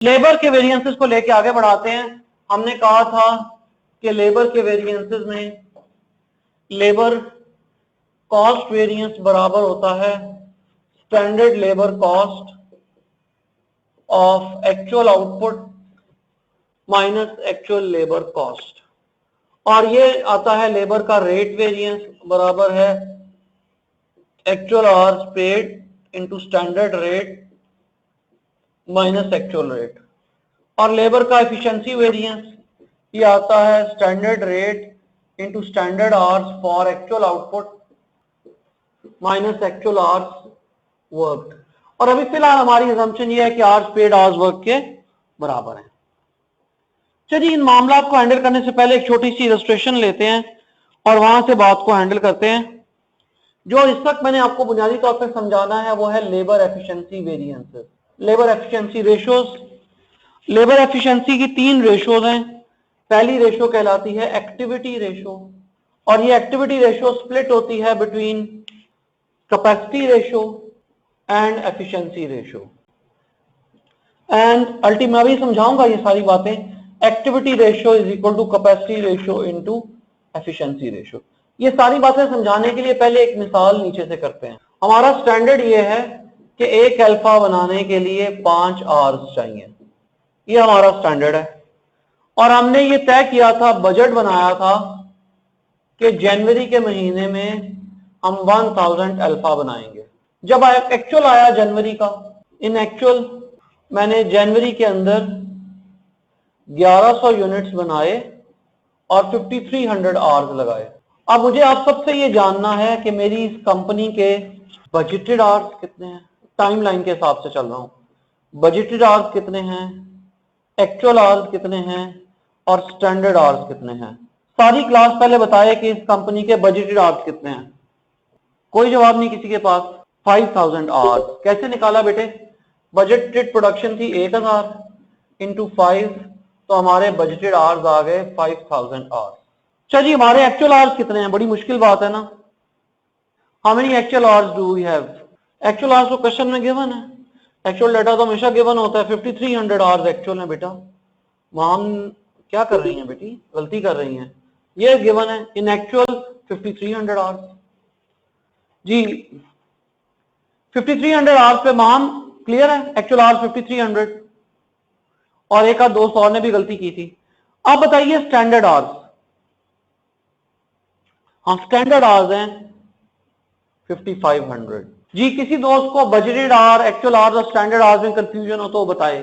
Labour के variances को लेके आगे बढ़ाते हैं। हमने कहा था कि लेबर के वेरिएंसेस में लेबर कॉस्ट वेरिएंस बराबर होता है standard labour cost of actual output minus actual labour cost, और ये आता है लेबर का रेट वेरिएंस बराबर है actual hours paid into standard rate minus actual rate, और लेबर का एफिशिएंसी वेरिएंस ये आता है standard rate into standard hours for actual output minus actual hours work. और अभी फिलहाल हमारी असम्पशन ये है कि आवर्स पेड आवर्स वर्क के बराबर है। चलिए इन मामला को हैंडल करने से पहले एक छोटी सी इलस्ट्रेशन लेते हैं और वहां से बात को हैंडल करते हैं। जो इस वक्त मैंने आपको बुनियादी तौर पर समझाना है वो है labour efficiency variances, labour efficiency ratios. Labour efficiency की 3 रेशियोज हैं। पहली रेशियो कहलाती है एक्टिविटी रेशियो, और ये एक्टिविटी रेशियो स्प्लिट होती है between capacity ratio and efficiency ratio. And ultimately मैं भी समझाऊंगा ये सारी बातें। Activity ratio is equal to capacity ratio into efficiency ratio. ये सारी बातें समझाने के लिए पहले एक मिसाल नीचे से करते हैं। हमारा स्टैंडर्ड ये है कि एक अल्फा बनाने के लिए 5 आवर्स चाहिए, ये हमारा स्टैंडर्ड है। और हमने ये तय किया था, बजट बनाया था कि जनवरी के महीने में हम 1000 अल्फा बनाएंगे। जब एक्चुअल आया जनवरी का, इन एक्चुअल मैंने जनवरी के अंदर 1100 यूनिट्स बनाए और 5300 आवर्स लगाए। अब मुझे आप सबसे ये जानना है कि मेरी इस कंपनी के बजटेड आवर्स कितने हैं। टाइमलाइन के हिसाब से चल रहा हूं। बजटेड आवर्स कितने हैं, एक्चुअल आवर्स कितने हैं और स्टैंडर्ड आवर्स कितने हैं। सारी क्लास पहले बताए कि इस कंपनी के बजटेड आवर्स कितने हैं। कोई जवाब नहीं किसी के पास। 5000 आवर्स। कैसे निकाला बेटे? बजटेड प्रोडक्शन थी 1000 इंटू 5, तो हमारे बजटेड आवर्स आ गए 5000 आवर्स। चलिए हमारे एक्चुअल आवर्स कितने हैं? बड़ी मुश्किल बात है ना। How many actual hours do we have? Actual hours तो क्वेश्चन में गिवन है। एक्चुअल डाटा तो हमेशा गिवन होता है। 5300 आवर्स एक्चुअल है बेटा। हम क्या कर रही हैं बेटी? गलती कर रही हैं। ये गिवन है इन एक्चुअल 5300 आवर्स। जी 5300 आवर्स पे मान क्लियर है। एक्चुअल आवर्स 5300, और एक आध दोस्त और ने भी गलती की थी। अब बताइए स्टैंडर्ड आवर्स। हाँ स्टैंडर्ड आवर्स हैं 5500। जी किसी दोस्त को बजटेड आवर, एक्चुअल आवर्स और स्टैंडर्ड आवर्स में कंफ्यूजन हो तो बताए।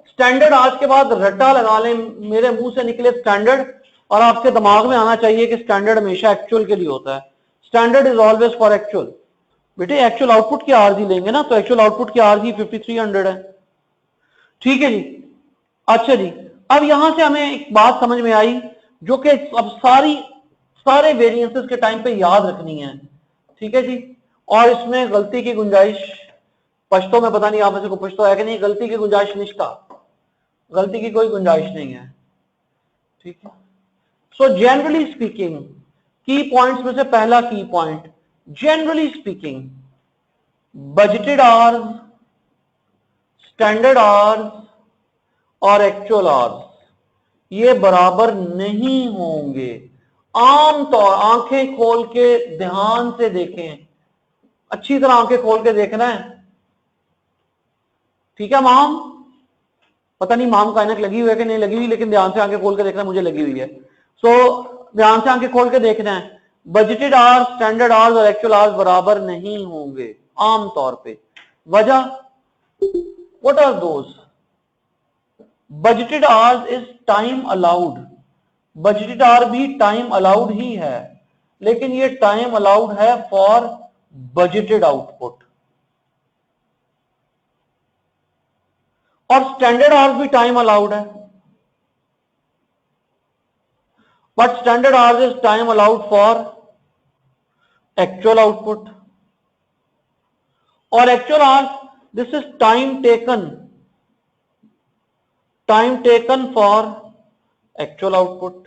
स्टैंडर्ड आवर्स के बाद रट्टा लगा लें, मेरे मुंह से निकले स्टैंडर्ड, और आपके दिमाग में आना चाहिए कि स्टैंडर्ड हमेशा एक्चुअल के लिए होता है। Standard is always for actual. बेटे एक्चुअल आउटपुट की आवर्स ही लेंगे ना, तो एक्चुअल आउटपुट की आवर्स ही 5300 है। ठीक है जी। अच्छा जी, अब यहां से हमें एक बात समझ में आई जो कि अब सारे वेरिएंसेस के टाइम पे याद रखनी है। ठीक है जी। और इसमें गलती की गुंजाइश, पश्तो में पता नहीं आप में से को पश्तो है कि नहीं, गलती की गुंजाइश निष्ठा, गलती की कोई गुंजाइश नहीं है। ठीक है। सो जनरली स्पीकिंग, की पॉइंट्स में से पहला की point, generally speaking budgeted hours, standard hours और एक्चुअल आवर्स ये बराबर नहीं होंगे। आमतौर, आंखें खोल के ध्यान से देखें, अच्छी तरह आंखें खोल के देखना है। ठीक है माम? पता नहीं माम का ऐनक लगी हुई है कि नहीं लगी हुई, लेकिन ध्यान से आंखें खोल के देखना, मुझे लगी हुई है। सो ध्यान से आंखें खोल के देखना है। बजटेड आवर्स, स्टैंडर्ड आवर्स और एक्चुअल आवर्स बराबर नहीं होंगे आमतौर पे। वजह, what are those? Budgeted hours is time allowed. Budgeted hour भी टाइम अलाउड ही है, लेकिन ये टाइम अलाउड है फॉर बजटेड आउटपुट। और स्टैंडर्ड आवर्स भी टाइम अलाउड है, but standard hours is time allowed for actual output. और actual hours, this is time taken for actual output.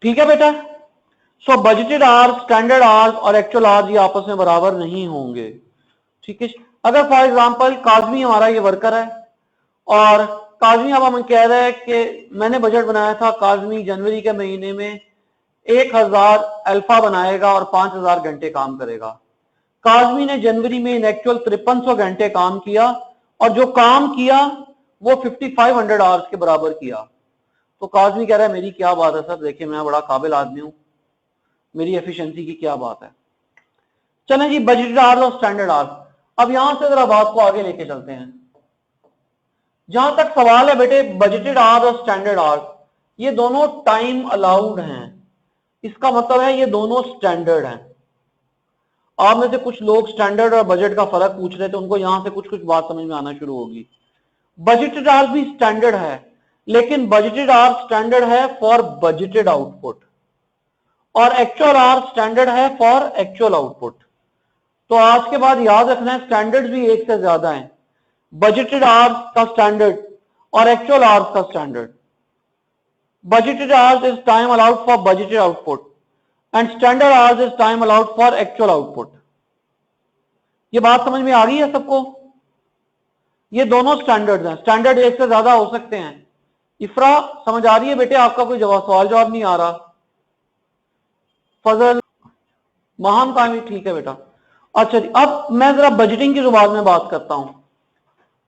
ठीक है बेटा? सो बजटेड आवर्स, स्टैंडर्ड आवर्स और actual hours ये आपस में बराबर नहीं होंगे। ठीक है। अगर फॉर एग्जांपल काजमी हमारा ये वर्कर है और काजमी अब हमें कह रहा है कि मैंने बजट बनाया था काजमी जनवरी के महीने में 1000 अल्फा बनाएगा और 5000 घंटे काम करेगा। काजमी ने जनवरी में इन एक्चुअल 5300 घंटे काम किया और जो काम किया वो 5500 आवर्स के बराबर किया। तो काजमी कह रहा है मेरी क्या बात है सर, देखिए मैं बड़ा काबिल आदमी हूं, मेरी एफिशिएंसी की क्या बात है। चलें जी, बजटेड आवर्स और स्टैंडर्ड आवर्स। अब यहां से जरा बात को आगे लेके चलते हैं। जहां तक सवाल है बेटे बजटेड आवर्स और स्टैंडर्ड आवर्स, ये दोनों टाइम अलाउड हैं, इसका मतलब है ये दोनों स्टैंडर्ड हैं। आप में से कुछ लोग स्टैंडर्ड और बजट का फर्क पूछ रहे थे, उनको यहां से कुछ कुछ बात समझ में आना शुरू होगी। बजटेड आवर्स भी स्टैंडर्ड है, लेकिन बजटेड आवर्स स्टैंडर्ड है फॉर बजटेड आउटपुट और एक्चुअल आवर्स स्टैंडर्ड है फॉर एक्चुअल आउटपुट। तो आज के बाद याद रखना है स्टैंडर्ड भी एक से ज्यादा है, बजटेड आवर्स का स्टैंडर्ड और एक्चुअल आवर्स का standard. Budgeted hours is time allowed for budgeted output and standard hours is time allowed for actual output. ये बात समझ में आ गई है सबको? ये दोनों स्टैंडर्ड हैं, स्टैंडर्ड एक से ज्यादा हो सकते हैं। इफ्रा समझ आ रही है बेटे? आपका कोई सवाल जवाब नहीं आ रहा? फजल महान कामी, ठीक है बेटा। अच्छा जी, अब मैं जरा बजटिंग की जुबान में बात करता हूं।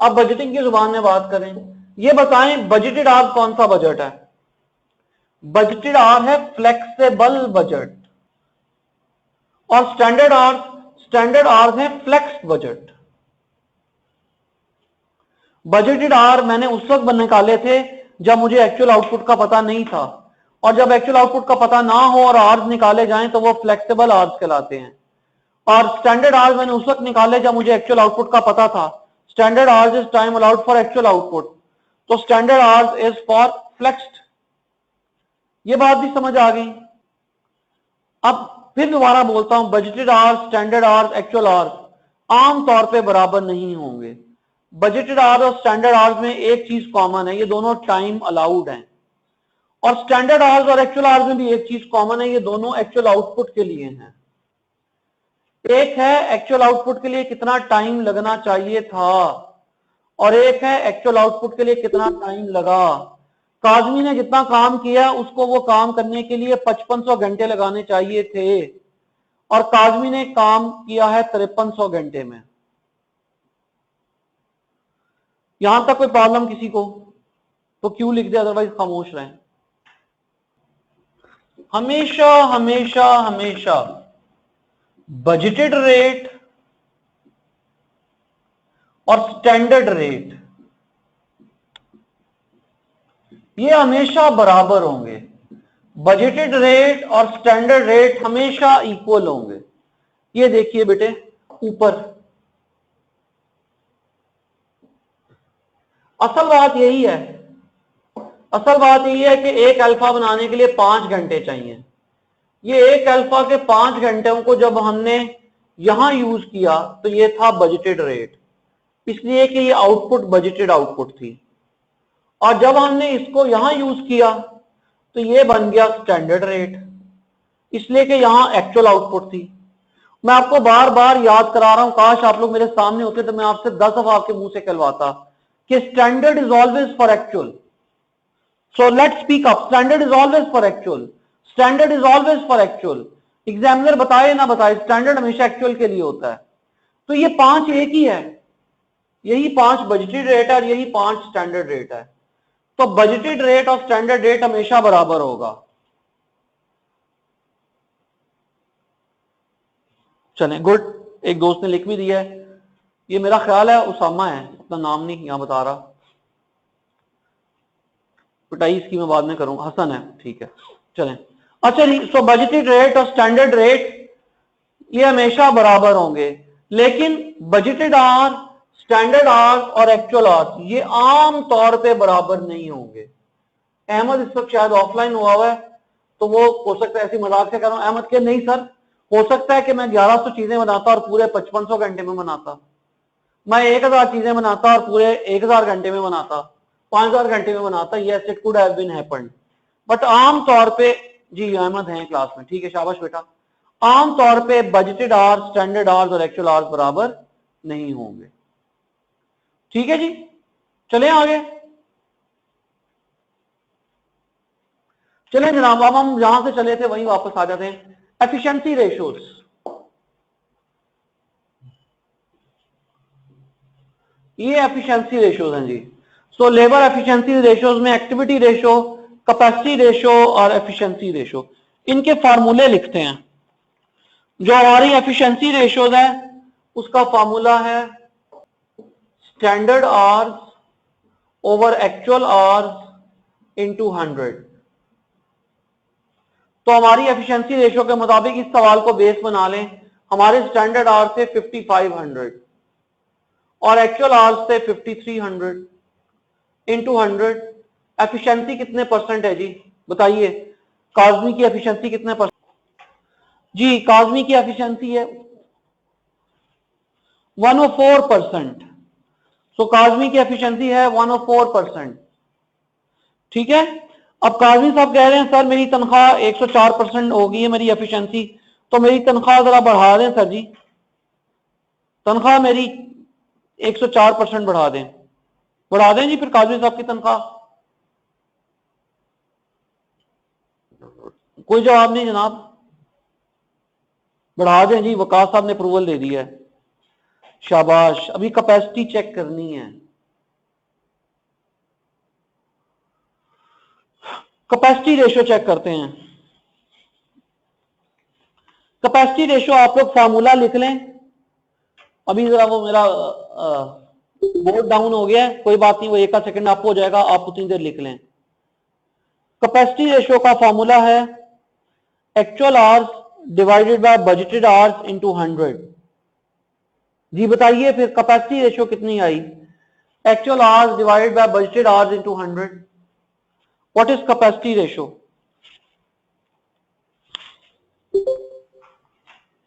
अब बजटिंग की जुबान में बात करें, ये बताएं बजटेड आवर्स कौन सा बजट है? बजटेड आवर है फ्लेक्सिबल बजट और स्टैंडर्ड आवर्स है फ्लेक्स्ड बजट। बजटेड आवर मैंने उस वक्त निकाले थे जब मुझे एक्चुअल आउटपुट का पता नहीं था, और जब एक्चुअल आउटपुट का पता ना हो और आवर्स निकाले जाएं तो वो फ्लेक्सिबल आवर्स कहलाते हैं। और स्टैंडर्ड आवर्स मैंने उस वक्त निकाले जब मुझे एक्चुअल आउटपुट का पता था। Standard hours is time allowed for actual output, तो standard hours is for flexed. ये बात भी समझ आ गई? अब फिर दोबारा बोलता हूं, budgeted hours, standard hours, actual hours आमतौर पे बराबर नहीं होंगे। बजटेड आवर्स और स्टैंडर्ड आवर्स में एक चीज कॉमन है, ये दोनों टाइम अलाउड हैं। और स्टैंडर्ड आवर्स और एक्चुअल आवर्स में भी एक चीज कॉमन है, ये दोनों एक्चुअल आउटपुट के लिए हैं। एक है एक्चुअल आउटपुट के लिए कितना टाइम लगना चाहिए था और एक है एक्चुअल आउटपुट के लिए कितना टाइम लगा। काजमी ने जितना काम किया उसको वो काम करने के लिए 5500 घंटे लगाने चाहिए थे और काजमी ने काम किया है 5300 घंटे में। यहां तक कोई प्रॉब्लम किसी को? तो क्यों लिख दे, अदरवाइज खामोश रहें। हमेशा हमेशा हमेशा बजटेड रेट और स्टैंडर्ड रेट ये हमेशा बराबर होंगे। बजटेड रेट और स्टैंडर्ड रेट हमेशा इक्वल होंगे। ये देखिए बेटे ऊपर, असल बात यही है, असल बात यही है कि एक अल्फा बनाने के लिए 5 घंटे चाहिए। ये एक अल्फा के 5 घंटों को जब हमने यहां यूज किया तो ये था बजटेड रेट, इसलिए कि ये आउटपुट बजटेड आउटपुट थी। और जब हमने इसको यहां यूज किया तो ये बन गया स्टैंडर्ड रेट, इसलिए कि यहां एक्चुअल आउटपुट थी। मैं आपको बार बार याद करा रहा हूं, काश आप लोग मेरे सामने होते तो मैं आपसे 10 दफा आपके मुंह से कहलवाता कि standard is always for actual. So let's speak up, standard is always for actual, standard is always for actual. Examiner बताए ना बताए, स्टैंडर्ड हमेशा एक्चुअल के लिए होता है। तो ये 5 एक ही है, यही 5 बजटेड रेट है और यही 5 स्टैंडर्ड रेट है। तो बजटेड रेट और स्टैंडर्ड रेट हमेशा बराबर होगा। चलें गुड, एक दोस्त ने लिख भी दिया है, ये मेरा ख्याल है उसामा है, अपना नाम नहीं यहां बता रहा, पिटाई इसकी मैं बाद में करूंगा, हसन है, ठीक है। चलें, अच्छा जी, सो बजटेड रेट और स्टैंडर्ड रेट ये हमेशा बराबर होंगे, लेकिन बजटेड आवर, स्टैंडर्ड आवर और एक्चुअल आवर ये आम तौर पे बराबर नहीं होंगे। अहमद इस वक्त शायद ऑफलाइन हुआ है, तो वो हो सकता है ऐसी मजाक से कर रहा हूं अहमद के, नहीं सर, हो सकता है कि मैं 1100 चीजें बनाता और पूरे 5500 घंटे में बनाता, मैं 1000 चीजें बनाता और पूरे 1000 घंटे में बनाता, 5000 घंटे में बनाता। Yes, it could have been happened, but आम तौर पे, जी अहमद हैं क्लास में, ठीक है, शाबाश बेटा। आम तौर पे बजटेड आवर्स, स्टैंडर्ड आवर्स और एक्चुअल आवर्स बराबर नहीं होंगे। ठीक है जी, चलें आगे। चलें जनाब, अब हम जहां से चले थे वहीं वापस आ जाते हैं। एफिशिएंसी रेशियोज, ये एफिशिएंसी रेशियोज हैं जी। सो लेबर एफिशिएंसी रेशियोज में एक्टिविटी रेशियो, कैपेसिटी रेशियो और एफिशिएंसी रेशियो, इनके फार्मूले लिखते हैं। जो हमारी एफिशिएंसी रेशियोज है उसका फार्मूला है standard hours over actual hours into 100। तो हमारी एफिशिएंसी रेशियो के मुताबिक इस सवाल को बेस बना लें। हमारे स्टैंडर्ड आवर्स से 5500 और एक्चुअल आवर्स से 5300 इनटू 100। एफिशिएंसी कितने परसेंट है जी बताइए? काज़मी की एफिशिएंसी कितने परसेंट जी? काज़मी की एफिशिएंसी है 104%। सो काज़मी की एफिशिएंसी है 104%। ठीक है। अब काज़मी साहब कह रहे हैं सर मेरी तनख्वाह 104% हो गई है मेरी एफिशिएंसी, तो मेरी तनख्वाह जरा बढ़ा दें सर जी, तनख्वाह मेरी 104% बढ़ा दें। बढ़ा दें जी फिर काज़मी साहब की तनख्वाह? कोई जवाब नहीं जनाब। बढ़ा दें जी, वकास साहब ने अप्रूवल दे दिया है, शाबाश। अभी कैपेसिटी चेक करनी है। कैपेसिटी रेशियो चेक करते हैं। कैपेसिटी रेशियो आप लोग फार्मूला लिख लें। अभी जरा वो मेरा बोर्ड डाउन हो गया है, कोई बात नहीं, वो एक सेकंड अप हो जाएगा, आप उतनी देर लिख लें। कैपेसिटी रेशियो का फार्मूला है actual hours divided by budgeted hours into 100। जी बताइए फिर कैपेसिटी रेशियो कितनी आई? Actual hours divided by budgeted hours into 100। What is capacity ratio?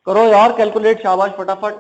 करो यार कैलकुलेट, शाबाश फटाफट।